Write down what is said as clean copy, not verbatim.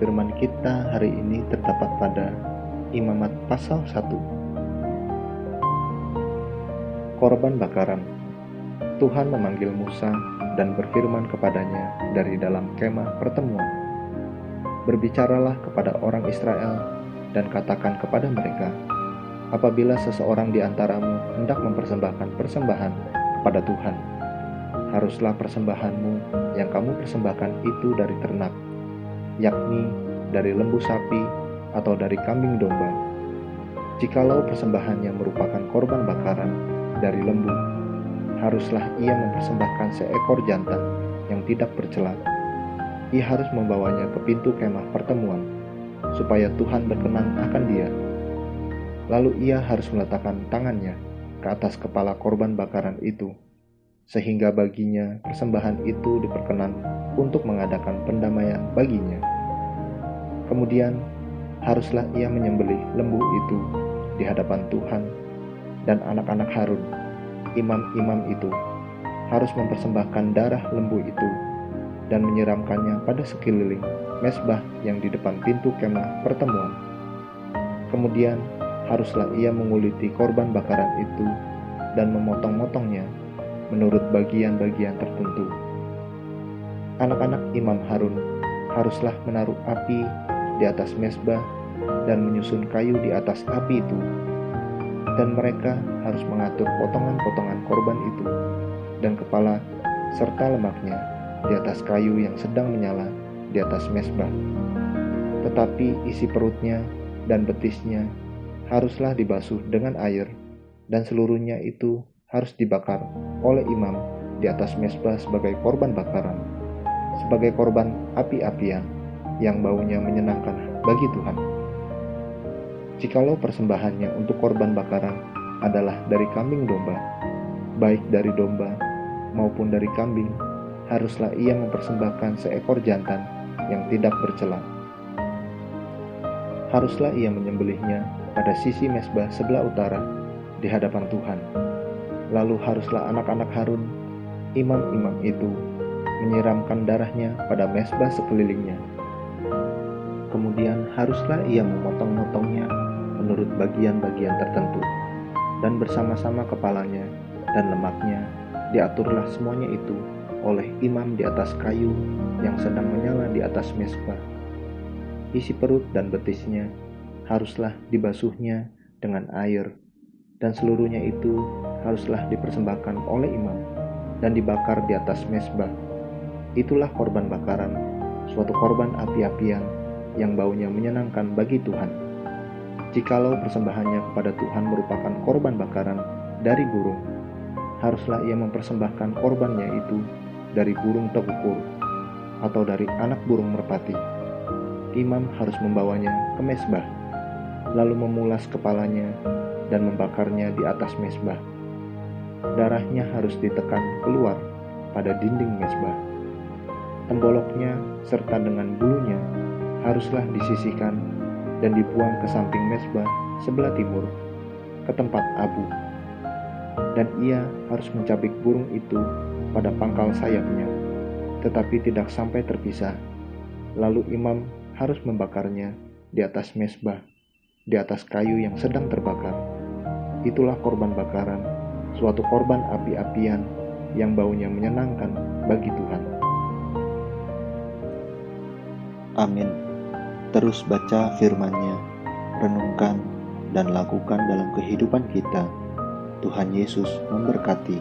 firman kita hari ini terdapat pada Imamat pasal 1. Korban bakaran. Tuhan memanggil Musa dan berfirman kepadanya dari dalam kemah pertemuan. Berbicaralah kepada orang Israel dan katakan kepada mereka, apabila seseorang di antaramu hendak mempersembahkan persembahan kepada Tuhan, haruslah persembahanmu yang kamu persembahkan itu dari ternak, yakni dari lembu sapi atau dari kambing domba. Jikalau persembahannya merupakan korban bakaran dari lembu, haruslah ia mempersembahkan seekor jantan yang tidak bercela. Ia harus membawanya ke pintu kemah pertemuan, supaya Tuhan berkenan akan dia. Lalu ia harus meletakkan tangannya ke atas kepala korban bakaran itu, sehingga baginya persembahan itu diperkenan untuk mengadakan pendamaian baginya. Kemudian haruslah ia menyembelih lembu itu di hadapan Tuhan, dan anak-anak Harun, imam-imam itu, harus mempersembahkan darah lembu itu dan menyiramkannya pada sekeliling mezbah yang di depan pintu kemah pertemuan. Kemudian haruslah ia menguliti korban bakaran itu dan memotong-motongnya menurut bagian-bagian tertentu. Anak-anak imam Harun haruslah menaruh api di atas mezbah dan menyusun kayu di atas api itu, dan mereka harus mengatur potongan-potongan korban itu dan kepala serta lemaknya di atas kayu yang sedang menyala di atas mezbah. Tetapi isi perutnya dan betisnya haruslah dibasuh dengan air, dan seluruhnya itu harus dibakar oleh imam di atas mezbah sebagai korban bakaran, sebagai korban api-apian yang baunya menyenangkan bagi Tuhan. Jikalau persembahannya untuk korban bakaran adalah dari kambing domba, baik dari domba maupun dari kambing, haruslah ia mempersembahkan seekor jantan yang tidak bercela. Haruslah ia menyembelihnya pada sisi mezbah sebelah utara di hadapan Tuhan. Lalu haruslah anak-anak Harun, imam-imam itu, menyiramkan darahnya pada mezbah sekelilingnya. Kemudian haruslah ia memotong-motongnya menurut bagian-bagian tertentu, dan bersama-sama kepalanya dan lemaknya diaturlah semuanya itu oleh imam di atas kayu yang sedang menyala di atas mezbah. Isi perut dan betisnya haruslah dibasuhnya dengan air, dan seluruhnya itu haruslah dipersembahkan oleh imam dan dibakar di atas mezbah. Itulah korban bakaran, suatu korban api-apian yang baunya menyenangkan bagi Tuhan. Jikalau persembahannya kepada Tuhan merupakan korban bakaran dari burung, haruslah ia mempersembahkan korbannya itu dari burung tekukur atau dari anak burung merpati. Imam harus membawanya ke mezbah, lalu memulas kepalanya dan membakarnya di atas mezbah. Darahnya harus ditekan keluar pada dinding mezbah. Temboloknya serta dengan bulunya haruslah disisihkan dan dibuang ke samping mezbah sebelah timur, ke tempat abu. Dan ia harus mencabik burung itu pada pangkal sayapnya, tetapi tidak sampai terpisah. Lalu imam harus membakarnya di atas mezbah, di atas kayu yang sedang terbakar. Itulah korban bakaran, suatu korban api-apian yang baunya menyenangkan bagi Tuhan. Amin. Terus baca firman-Nya, renungkan dan lakukan dalam kehidupan kita. Tuhan Yesus memberkati.